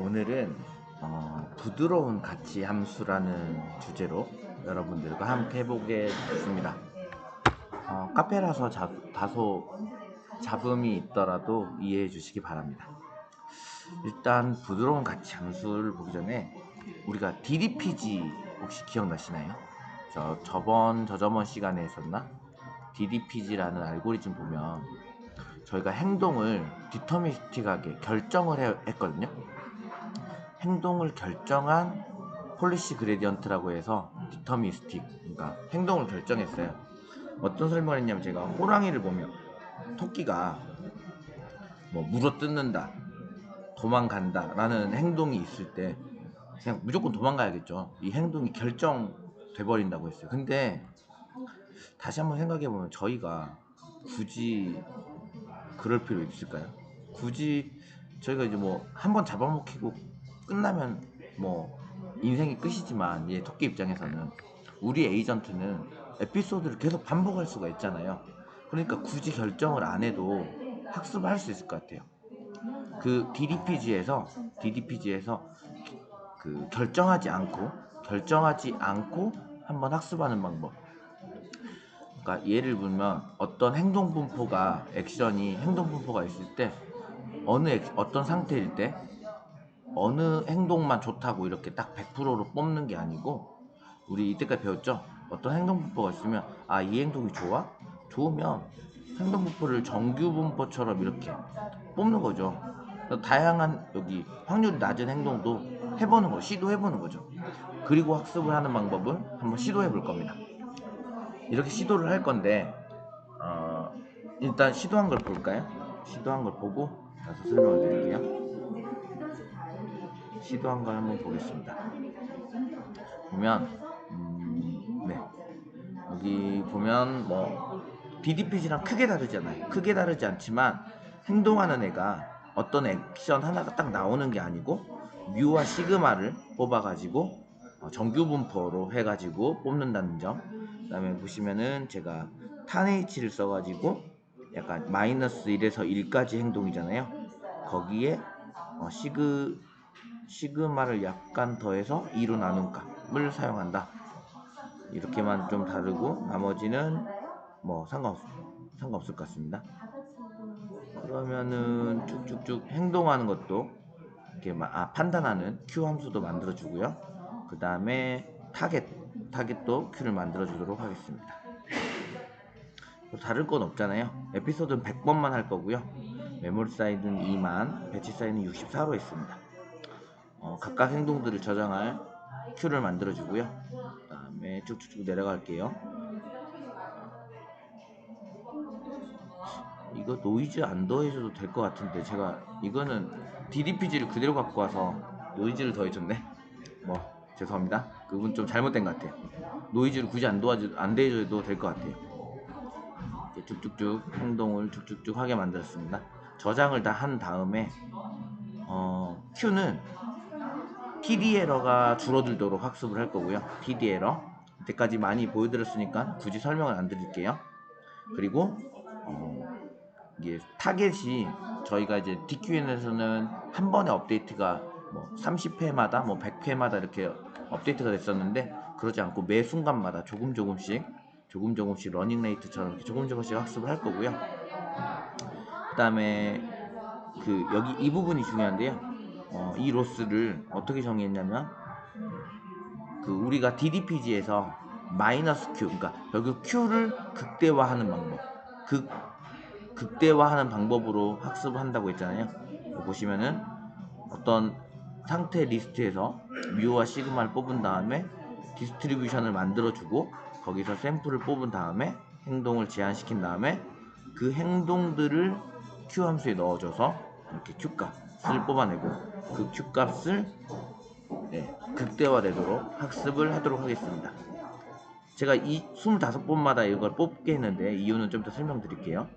오늘은 부드러운 가치 함수라는 주제로 여러분들과 함께 해보겠습니다. 카페라서 다소 잡음이 있더라도 이해해 주시기 바랍니다. 일단 부드러운 가치 함수를 보기 전에 우리가 DDPG 혹시 기억나시나요? 저저번 시간에 했었나? DDPG라는 알고리즘 보면 저희가 행동을 디터미니스틱하게 결정을 했거든요. 행동을 결정한 폴리시 그레디언트라고 해서 디터미니스틱, 그러니까 행동을 결정했어요. 어떤 설명을 했냐면, 제가 호랑이를 보면 토끼가 뭐 물어뜯는다, 도망간다 라는 행동이 있을 때 그냥 무조건 도망가야겠죠. 이 행동이 결정돼 버린다고 했어요. 근데 다시 한번 생각해 보면 저희가 굳이 그럴 필요 있을까요? 굳이 저희가 이제 뭐 한 번 잡아먹히고 끝나면 뭐 인생이 끝이지만, 얘 토끼 입장에서는 우리 에이전트는 에피소드를 계속 반복할 수가 있잖아요. 그러니까 굳이 결정을 안 해도 학습을 할 수 있을 것 같아요. 그 DDPG에서 그 결정하지 않고 한번 학습하는 방법. 그러니까 예를 들면 어떤 행동 분포가 있을 때 어떤 상태일 때 어느 행동만 좋다고 이렇게 딱 100%로 뽑는 게 아니고, 우리 이때까지 배웠죠? 어떤 행동 분포가 있으면 이 행동이 좋으면 행동 분포를 정규 분포처럼 이렇게 뽑는 거죠. 다양한 여기 확률이 낮은 행동도 시도해보는 거죠. 그리고 학습을 하는 방법을 한번 시도해 볼 겁니다. 이렇게 시도를 할 건데, 일단 시도한 걸 볼까요? 시도한 걸 보고 나서 설명을 드릴게요. 시도한 걸 한번 보겠습니다. 보면 네, 여기 보면 뭐 DDPG랑 크게 다르잖아요. 크게 다르지 않지만 행동하는 애가 어떤 액션 하나가 딱 나오는 게 아니고 뮤와 시그마를 뽑아가지고 정규 분포로 해가지고 뽑는다는 점. 그 다음에 보시면은 제가 탄H를 써가지고 약간 마이너스 1에서 1까지 행동이잖아요. 거기에 시그마를 약간 더해서 2로 나눈 값을 사용한다. 이렇게만 좀 다르고 나머지는 뭐 상관없을 것 같습니다. 그러면은 쭉쭉쭉 행동하는 것도 이렇게 판단하는 Q 함수도 만들어 주고요. 그 다음에 타겟도 Q를 만들어 주도록 하겠습니다. 다를 건 없잖아요. 에피소드는 100번만 할 거고요. 메모리 사이즈는 2만, 배치 사이즈는 64로 했습니다. 각각 행동들을 저장할 Q를 만들어 주고요. 그 다음에 쭉쭉쭉 내려갈게요. 이거 노이즈 안 더해줘도 될 것 같은데, 제가 이거는 DDPG를 그대로 갖고 와서 노이즈를 더해줬네. 뭐 죄송합니다. 그분 좀 잘못된 것 같아요. 노이즈를 굳이 안 더해줘도 될 것 같아요. 이렇게 쭉쭉쭉 행동을 쭉쭉쭉 하게 만들었습니다. 저장을 다 한 다음에 Q는 TD 에러가 줄어들도록 학습을 할 거고요. TD 에러 이때까지 많이 보여드렸으니까 굳이 설명을 안 드릴게요. 그리고 이게 타겟이 저희가 이제 DQN에서는 한 번에 업데이트가 뭐 30회마다 뭐 100회마다 이렇게 업데이트가 됐었는데, 그러지 않고 매 순간마다 조금씩 러닝 레이트처럼 이렇게 조금씩 학습을 할 거고요. 그 다음에 여기 이 부분이 중요한데요. 이 로스를 어떻게 정의했냐면, 우리가 DDPG에서 마이너스 Q, 그러니까 여기 Q를 극대화하는 방법, 극대화하는 방법으로 학습을 한다고 했잖아요. 보시면은 어떤 상태 리스트에서 뮤와 시그마를 뽑은 다음에 디스트리뷰션을 만들어주고, 거기서 샘플을 뽑은 다음에 행동을 제한시킨 다음에 그 행동들을 Q 함수에 넣어줘서 이렇게 Q 값을 뽑아내고, 그 Q 값을 극대화되도록 학습을 하도록 하겠습니다. 제가 이 25번마다 이걸 뽑게 했는데 이유는 좀 더 설명드릴게요.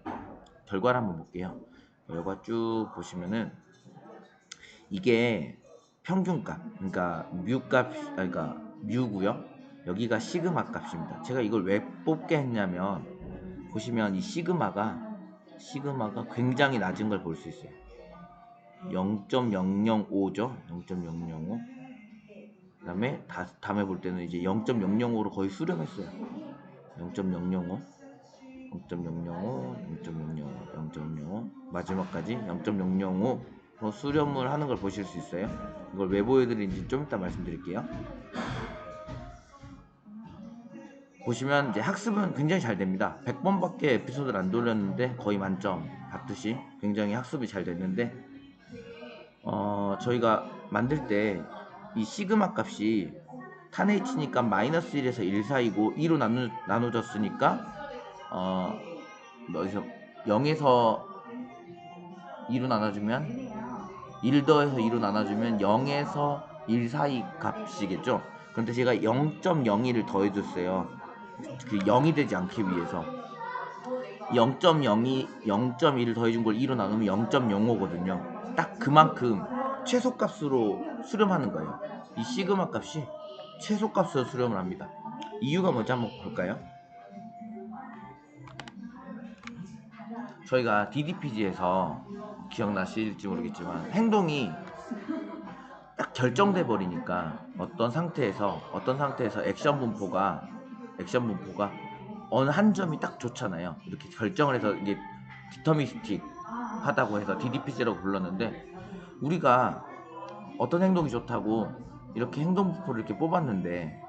결과를 한번 볼게요. 결과 쭉 보시면은 이게 평균값, 그러니까 그러니까 뮤고요. 여기가 시그마 값입니다. 제가 이걸 왜 뽑게 했냐면, 보시면 이 시그마가 굉장히 낮은 걸 볼 수 있어요. 0.005죠. 0.005. 그다음에 다음에 볼 때는 이제 0.005로 거의 수렴했어요. 0.005, 0.005, 0.005, 0.005 마지막까지 0.005로 수렴을 하는 걸 보실 수 있어요. 이걸 왜 보여드리는지 좀 이따 말씀드릴게요. 보시면 이제 학습은 굉장히 잘 됩니다. 100번밖에 에피소드를 안 돌렸는데 거의 만점 받듯이 굉장히 학습이 잘 됐는데 저희가 만들 때 이 시그마 값이 탄 H니까 마이너스 1에서 1 사이고 2로 나눠졌으니까 여기서 0에서 2로 나눠주면 1 더해서 2로 나눠주면 0에서 1 사이 값이겠죠. 그런데 제가 0.01을 더해줬어요. 그 0이 되지 않기 위해서 0.02, 0.1을 더해준 걸 2로 나누면 0.05거든요. 딱 그만큼 최소값으로 수렴하는 거예요. 이 시그마 값이 최소값으로 수렴을 합니다. 이유가 뭔지 한번 볼까요? 저희가 DDPG에서 기억나실지 모르겠지만 행동이 딱 결정돼 버리니까 어떤 상태에서 액션 분포가 어느 한 점이 딱 좋잖아요. 이렇게 결정을 해서 이게 디터미스틱 하다고 해서 DDPG라고 불렀는데 우리가 어떤 행동이 좋다고 이렇게 행동 분포를 이렇게 뽑았는데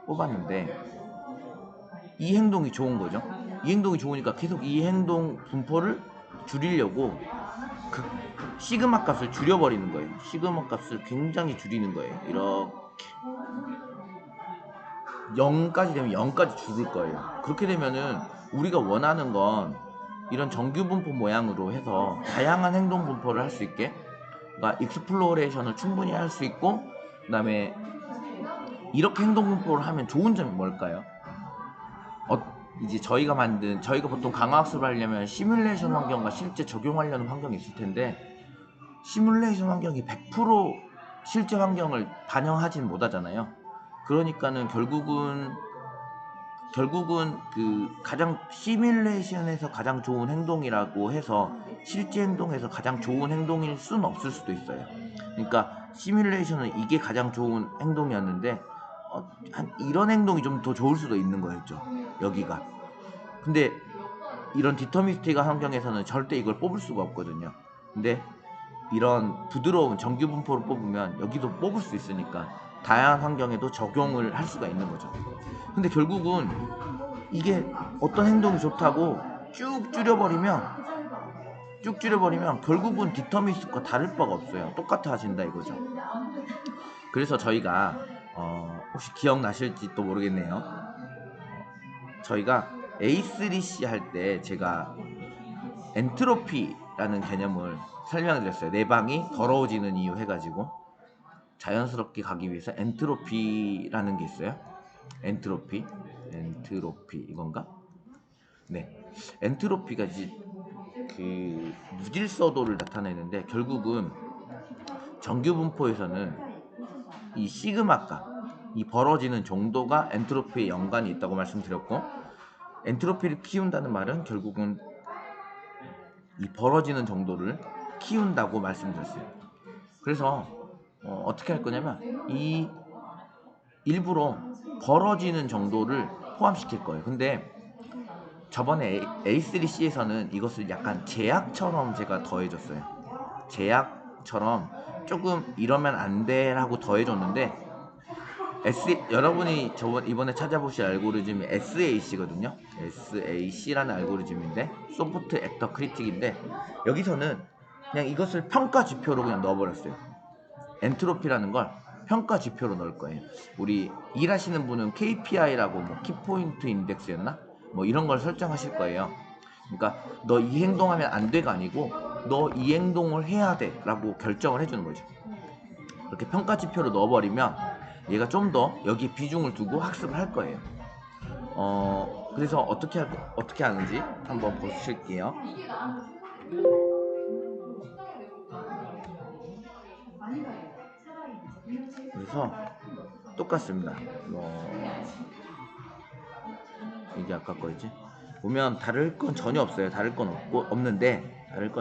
이 행동이 좋은 거죠. 이 행동이 좋으니까 계속 이 행동 분포를 줄이려고 그 시그마 값을 줄여버리는 거예요. 시그마 값을 굉장히 줄이는 거예요. 이렇게 0까지 되면 0까지 줄을 거예요. 그렇게 되면은 우리가 원하는 건 이런 정규 분포 모양으로 해서 다양한 행동 분포를 할 수 있게, 그러니까 익스플로레이션을 충분히 할 수 있고, 그 다음에 이렇게 행동 분포를 하면 좋은 점이 뭘까요? 이제 저희가 보통 강화학습을 하려면 시뮬레이션 환경과 실제 적용하려는 환경이 있을 텐데 시뮬레이션 환경이 100% 실제 환경을 반영하진 못하잖아요. 그러니까는 결국은 그 가장 시뮬레이션에서 가장 좋은 행동이라고 해서 실제 행동에서 가장 좋은 행동일 수는 없을 수도 있어요. 그러니까 시뮬레이션은 이게 가장 좋은 행동이었는데 이런 행동이 좀 더 좋을 수도 있는 거였죠. 여기가. 근데 이런 디터미스틱한 환경에서는 절대 이걸 뽑을 수가 없거든요. 근데 이런 부드러운 정규 분포를 뽑으면 여기도 뽑을 수 있으니까 다양한 환경에도 적용을 할 수가 있는 거죠. 근데 결국은 이게 어떤 행동이 좋다고 쭉 줄여버리면 결국은 디터미스틱과 다를 바가 없어요. 똑같아진다 이거죠. 그래서 저희가 혹시 기억나실지 또 모르겠네요. 저희가 A3C 할 때 제가 엔트로피라는 개념을 설명드렸어요. 내 방이 더러워지는 이유 해가지고 자연스럽게 가기 위해서 엔트로피라는 게 있어요. 엔트로피 이건가? 네, 엔트로피가 이제 그 무질서도를 나타내는데 결국은 정규 분포에서는 이 시그마 값, 이 벌어지는 정도가 엔트로피에 연관이 있다고 말씀드렸고, 엔트로피를 키운다는 말은 결국은 이 벌어지는 정도를 키운다고 말씀드렸어요. 그래서 어떻게 할 거냐면 이 일부러 벌어지는 정도를 포함시킬 거예요. 근데 저번에 A3C에서는 이것을 약간 제약처럼 제가 더해줬어요. 제약처럼 조금 이러면 안 돼라고 더해줬는데 여러분이 이번에 찾아보실 알고리즘이 SAC거든요. SAC라는 알고리즘인데 소프트 액터 크리틱인데 여기서는 그냥 이것을 평가 지표로 그냥 넣어버렸어요. 엔트로피라는 걸 평가 지표로 넣을 거예요. 우리 일하시는 분은 KPI라고 뭐 키포인트 인덱스였나? 뭐 이런 걸 설정하실 거예요. 그러니까 너 이 행동하면 안 돼가 아니고 너 이 행동을 해야 돼 라고 결정을 해주는 거죠. 이렇게 평가 지표로 넣어버리면 얘가 좀 더 여기 비중을 두고 학습을 할 거예요. 그래서 어떻게 하는지 한번 보실게요. 그래서 똑같습니다. 이게 아까 거였지? 보면 다를 건 전혀 없어요. 다를 건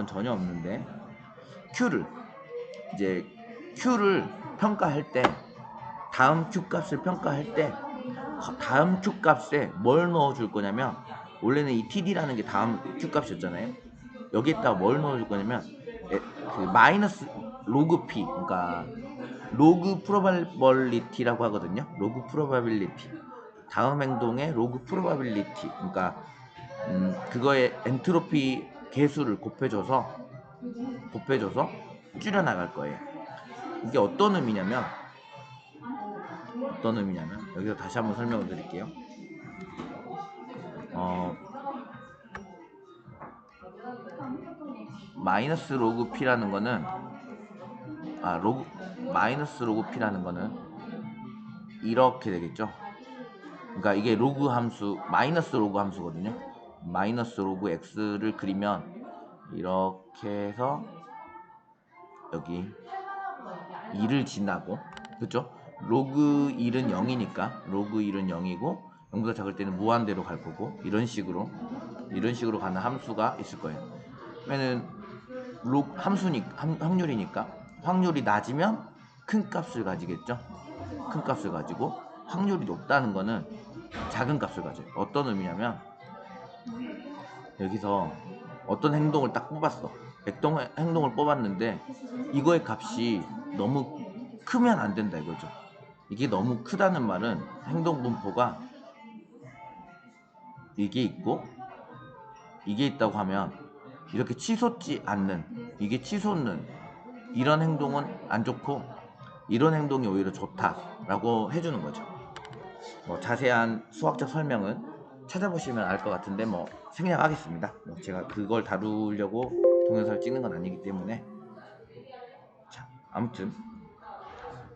전혀 없는데 Q를 이제 Q를 평가할 때, 다음 Q 값을 평가할 때 다음 Q 값에 뭘 넣어줄 거냐면, 원래는 이 TD라는 게 다음 Q 값이었잖아요. 여기에다가 뭘 넣어줄 거냐면 그 마이너스 로그 P, 그러니까 로그 프로바빌리티라고 하거든요. 로그 프로바빌리티, 다음 행동의 로그 프로바빌리티, 그러니까 그거의 엔트로피 계수를 곱해줘서 줄여나갈 거예요. 이게 어떤 의미냐면 여기서 다시 한번 설명을 드릴게요. 마이너스 로그 P라는 거는 마이너스 로그 P라는 거는 이렇게 되겠죠. 그러니까 이게 로그 함수, 마이너스 로그 함수거든요. 마이너스 로그 X를 그리면 이렇게 해서 여기 2를 지나고, 그쵸? 로그 1은 0이니까 로그 1은 0이고 0보다 작을 때는 무한대로 갈 거고, 이런 식으로 가는 함수가 있을 거예요. 그러면은 확률이니까 확률이 낮으면 큰 값을 가지겠죠. 큰 값을 가지고, 확률이 높다는 거는 작은 값을 가져요. 어떤 의미냐면, 여기서 어떤 행동을 딱 뽑았어. 행동을 뽑았는데 이거의 값이 너무 크면 안 된다 이거죠. 이게 너무 크다는 말은 행동 분포가 이게 있고 이게 있다고 하면, 이렇게 치솟지 않는, 이게 치솟는 이런 행동은 안 좋고 이런 행동이 오히려 좋다라고 해주는 거죠. 자세한 수학적 설명은 찾아보시면 알 것 같은데 생략하겠습니다. 제가 그걸 다루려고 동영상을 찍는 건 아니기 때문에. 자, 아무튼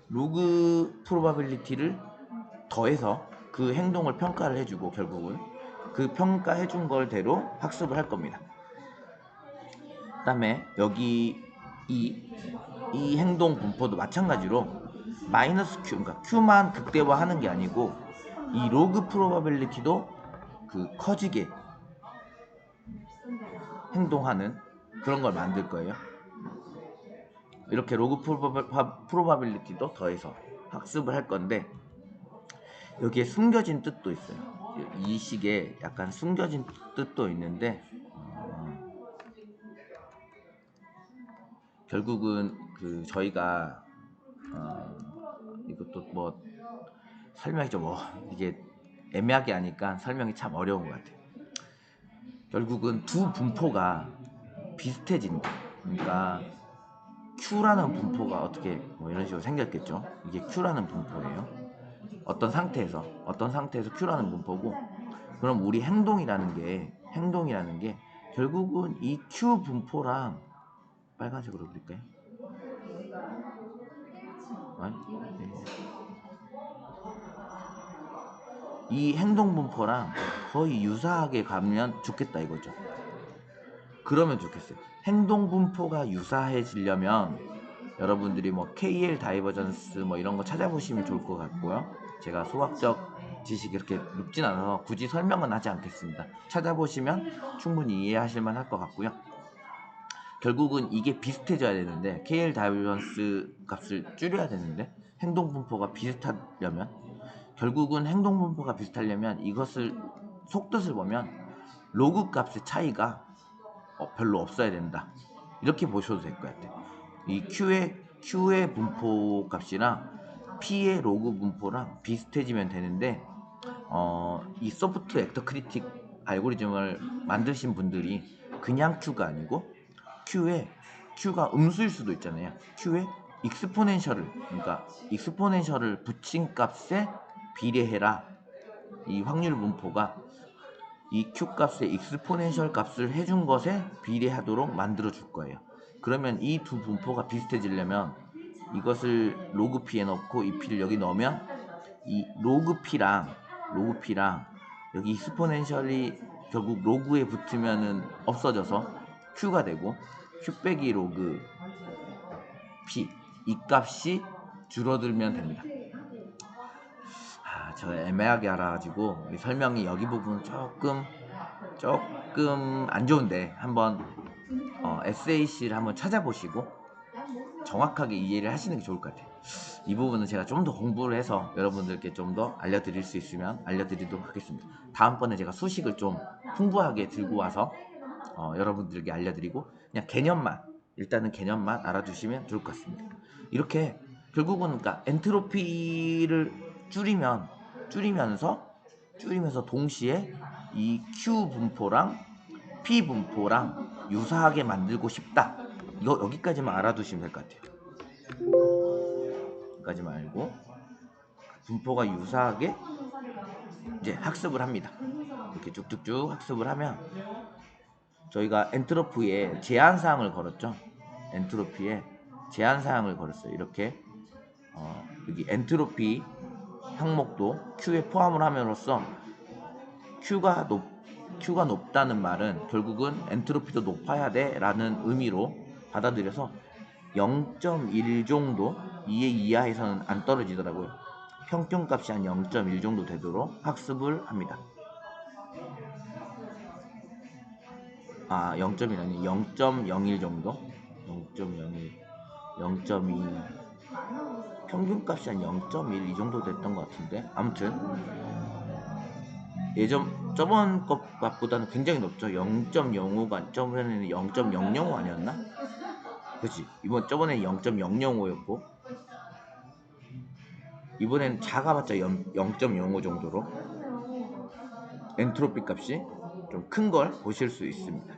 로그 프로바빌리티를 더해서 그 행동을 평가를 해주고, 결국은 그 평가해준 걸대로 학습을 할 겁니다. 그 다음에 여기 이 행동 분포도 마찬가지로 마이너스 Q, 그러니까 Q만 극대화하는 게 아니고 이 로그 프로바빌리티도 그 커지게 행동하는 그런 걸 만들 거예요. 이렇게 로그 프로바빌리티도 더해서 학습을 할 건데, 여기에 숨겨진 뜻도 있어요. 이 식에 약간 숨겨진 뜻도 있는데, 결국은 저희가 이것도 설명이 좀 이게 애매하게 하니까 설명이 참 어려운 것 같아요. 결국은 두 분포가 비슷해진다. 그러니까 Q라는 분포가 어떻게 이런 식으로 생겼겠죠. 이게 Q라는 분포예요. 어떤 상태에서 Q라는 분포고, 그럼 우리 행동이라는 게 결국은 이 Q 분포랑, 빨간색으로 그릴까요? 이 행동 분포랑 거의 유사하게 가면 좋겠다 이거죠. 그러면 좋겠어요. 행동 분포가 유사해지려면 여러분들이 KL 다이버전스 이런 거 찾아보시면 좋을 것 같고요. 제가 수학적 지식이 그렇게 높진 않아서 굳이 설명은 하지 않겠습니다. 찾아보시면 충분히 이해하실 만할 것 같고요. 결국은 이게 비슷해져야 되는데, KL 다이버전스 값을 줄여야 되는데, 행동 분포가 비슷하려면, 결국은 행동 분포가 비슷하려면 이것을 속뜻을 보면 로그 값의 차이가 별로 없어야 된다, 이렇게 보셔도 될 것 같아요. 이 Q의 분포 값이랑 P의 로그 분포랑 비슷해지면 되는데, 이 소프트 액터 크리틱 알고리즘을 만드신 분들이 그냥 Q가 아니고 Q가 음수일 수도 있잖아요. Q에 그러니까 익스포넨셜을 붙인 값에 비례해라, 이 확률 분포가 이 Q 값의 익스포넨셜 값을 해준 것에 비례하도록 만들어 줄 거예요. 그러면 이 두 분포가 비슷해지려면 이것을 로그 P에 넣고 이 P를 여기 넣으면 이 로그 P랑 여기 익스포넨셜이 결국 로그에 붙으면은 없어져서 Q가 되고, Q 빼기 로그 P, 이 값이 줄어들면 됩니다. 저 애매하게 알아가지고 설명이 여기 부분 조금 안 좋은데, 한번 SAC를 한번 찾아보시고 정확하게 이해를 하시는 게 좋을 것 같아요. 이 부분은 제가 좀 더 공부를 해서 여러분들께 좀 더 알려드릴 수 있으면 알려드리도록 하겠습니다. 다음번에 제가 수식을 좀 풍부하게 들고 와서 여러분들에게 알려드리고, 그냥 개념만, 일단은 개념만 알아두시면 좋을 것 같습니다. 이렇게 결국은 그러니까 엔트로피를 줄이면서 동시에 이 Q 분포랑 P 분포랑 유사하게 만들고 싶다. 이거 여기까지만 알아두시면 될 것 같아요. 여기까지만 알고 분포가 유사하게 이제 학습을 합니다. 이렇게 쭉쭉쭉 학습을 하면 저희가 엔트로피에 제한사항을 걸었죠. 엔트로피에 제한사항을 걸었어요. 이렇게 여기 엔트로피 항목도 Q에 포함을 함으로써 Q가 높다는 말은 결국은 엔트로피도 높아야 돼 라는 의미로 받아들여서 0.1 정도, 2의 이하에서는 안 떨어지더라고요. 평균값이 한 0.1 정도 되도록 학습을 합니다. 0.1 아니 0.01 정도? 0.01, 0.2, 평균값이 한 0.1 이 정도 됐던 것 같은데, 아무튼 저번 것보다는 굉장히 높죠. 0.05가 저번에는 0.005 아니었나? 그치? 저번에는 0.005였고 이번엔 작아봤자 0.05 정도로 엔트로피 값이 좀 큰 걸 보실 수 있습니다.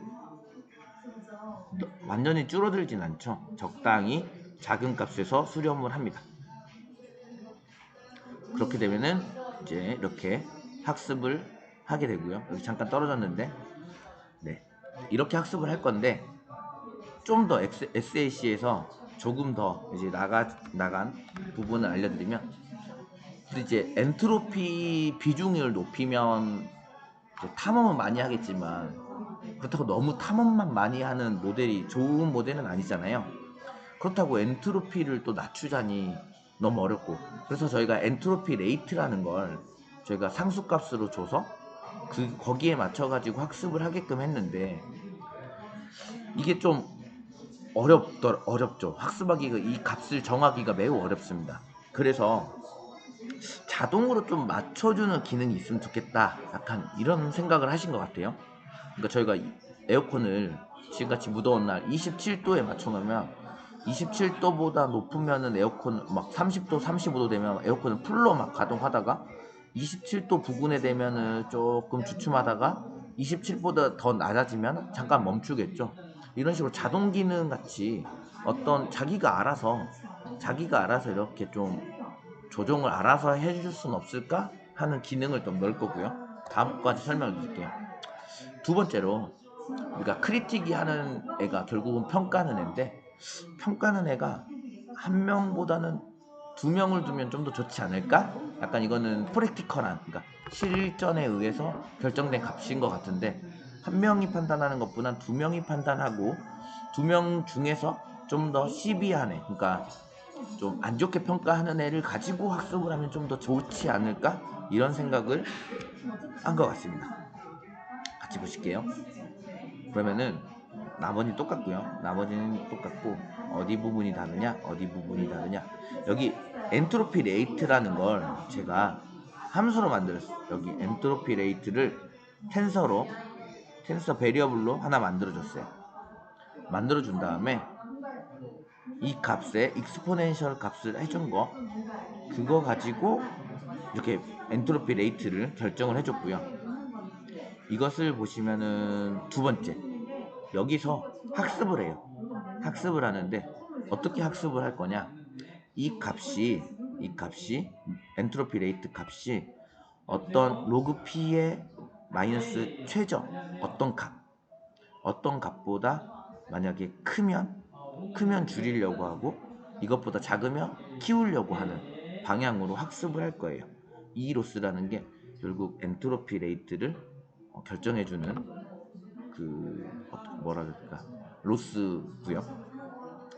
완전히 줄어들진 않죠. 적당히 작은 값에서 수렴을 합니다. 그렇게 되면은 이제 이렇게 학습을 하게 되고요. 여기 잠깐 떨어졌는데, 네, 이렇게 학습을 할 건데 좀 더 SAC에서 조금 더 이제 나간 부분을 알려드리면, 이제 엔트로피 비중을 높이면 탐험은 많이 하겠지만 그렇다고 너무 탐험만 많이 하는 모델이 좋은 모델은 아니잖아요. 그렇다고 엔트로피를 또 낮추자니 너무 어렵고, 그래서 저희가 엔트로피 레이트라는 걸 저희가 상수값으로 줘서 거기에 맞춰가지고 학습을 하게끔 했는데, 이게 좀 어렵죠. 학습하기가, 이 값을 정하기가 매우 어렵습니다. 그래서 자동으로 좀 맞춰주는 기능이 있으면 좋겠다, 약간 이런 생각을 하신 것 같아요. 그러니까 저희가 에어컨을 지금같이 무더운 날 27도에 맞춰놓으면 27도보다 높으면은 에어컨 막 30도 35도 되면 에어컨을 풀로 막 가동하다가 27도 부근에 되면은 조금 주춤하다가 27보다 더 낮아지면 잠깐 멈추겠죠. 이런 식으로 자동 기능 같이 어떤 자기가 알아서 이렇게 좀 조정을 알아서 해줄 수는 없을까 하는 기능을 좀 넣을 거고요. 다음까지 설명을 드릴게요. 두 번째로, 우리가 크리틱이 하는 애가 결국은 평가하는 애인데, 평가하는 애가 한 명보다는 두 명을 두면 좀 더 좋지 않을까? 약간 이거는 프랙티컬한, 그러니까 실전에 의해서 결정된 값인 것 같은데, 한 명이 판단하는 것보단 두 명이 판단하고 두 명 중에서 좀 더 시비한 애, 그러니까 좀 안 좋게 평가하는 애를 가지고 학습을 하면 좀 더 좋지 않을까? 이런 생각을 한 것 같습니다. 같이 보실게요. 그러면은 나머지는 똑같고, 어디 부분이 다르냐? 여기 엔트로피 레이트라는 걸 제가 함수로 만들었어요. 여기 엔트로피 레이트를 텐서 베리어블로 하나 만들어줬어요. 만들어준 다음에 이 값에 익스포넨셜 값을 해준 거, 그거 가지고 이렇게 엔트로피 레이트를 결정을 해줬고요. 이것을 보시면은 두 번째, 여기서 학습을 해요. 학습을 하는데 어떻게 학습을 할 거냐? 이 값이 엔트로피 레이트 값이 어떤 로그 P의 마이너스 최저, 어떤 값보다 만약에 크면 줄이려고 하고, 이것보다 작으면 키우려고 하는 방향으로 학습을 할 거예요. 이 로스라는 게 결국 엔트로피 레이트를 결정해주는 뭐라 그럴까, 로스고요.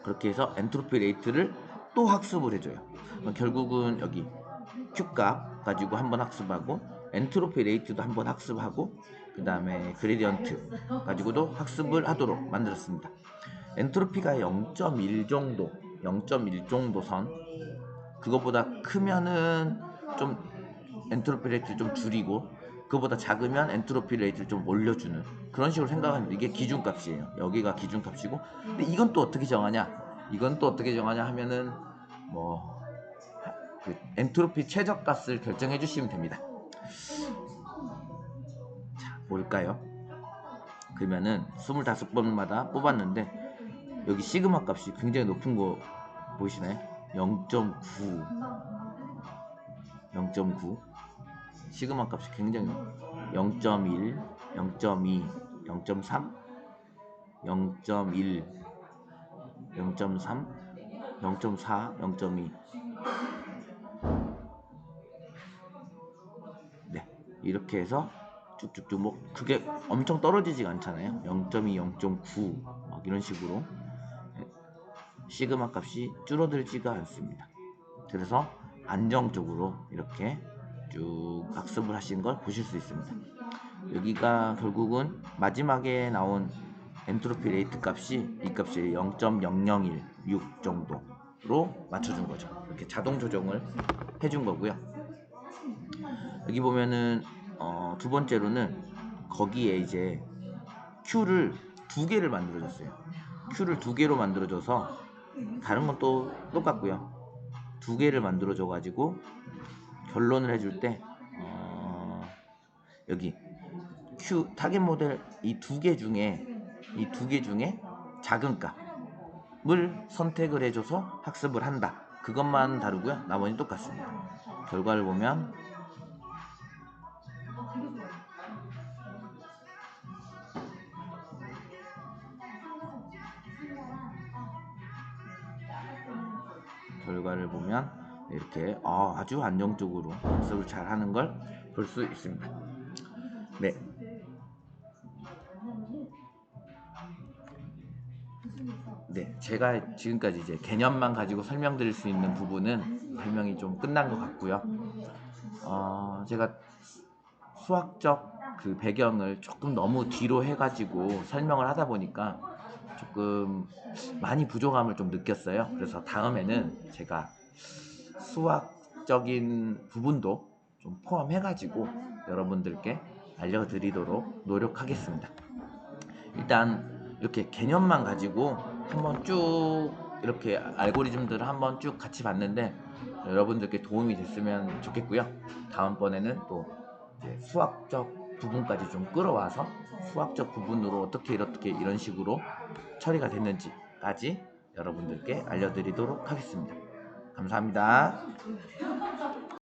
그렇게 해서 엔트로피 레이트를 또 학습을 해줘요. 결국은 여기 Q값 가지고 한번 학습하고, 엔트로피 레이트도 한번 학습하고, 그 다음에 그레디언트 가지고도 학습을 하도록 만들었습니다. 엔트로피가 0.1 정도, 0.1 정도 선, 그거보다 크면은 좀 엔트로피 레이트를 좀 줄이고, 그거보다 작으면 엔트로피 레이트를 좀 올려주는 그런 식으로 생각하면 이게 기준값이에요. 여기가 기준값이고, 근데 이건 또 어떻게 정하냐? 이건 또 어떻게 정하냐 하면은 뭐 그 엔트로피 최저값을 결정해 주시면 됩니다. 자, 뭘까요? 그러면은 25번마다 뽑았는데 여기 시그마 값이 굉장히 높은 거 보이시나요? 0.9 0.9 시그마 값이 굉장히 0.1 0.2 0.3 0.1 0.3 0.4 0.2 네, 이렇게 해서 쭉쭉쭉 뭐 그게 엄청 떨어지지가 않잖아요. 0.2 0.9 막 이런 식으로 시그마 값이 줄어들지가 않습니다. 그래서 안정적으로 이렇게 쭉 학습을 하시는 걸 보실 수 있습니다. 여기가 결국은 마지막에 나온 엔트로피 레이트 값이 이 값이 0.0016 정도로 맞춰준 거죠. 이렇게 자동 조정을 해준 거고요. 여기 보면은 두 번째로는 거기에 이제 Q를 두 개를 만들어줬어요. Q를 두 개로 만들어줘서 다른 건 또 똑같고요. 두 개를 만들어줘 가지고 결론을 해줄 때 여기 Q 타겟 모델 이 두 개 중에 작은 값을 선택을 해줘서 학습을 한다. 그것만 다르고요. 나머지는 똑같습니다. 결과를 보면 이렇게 아주 안정적으로 학습을 잘 하는 걸 볼 수 있습니다. 네. 네, 제가 지금까지 이제 개념만 가지고 설명드릴 수 있는 부분은 설명이 좀 끝난 것 같고요. 제가 수학적 그 배경을 조금 너무 뒤로 해가지고 설명을 하다 보니까 조금 많이 부족함을 좀 느꼈어요. 그래서 다음에는 제가 수학적인 부분도 좀 포함해가지고 여러분들께 알려드리도록 노력하겠습니다. 일단 이렇게 개념만 가지고 한번 쭉 이렇게 알고리즘들을 한번 쭉 같이 봤는데 여러분들께 도움이 됐으면 좋겠고요. 다음번에는 또 이제 수학적 부분까지 좀 끌어와서 수학적 부분으로 어떻게 이런 식으로 처리가 됐는지까지 여러분들께 알려드리도록 하겠습니다. 감사합니다.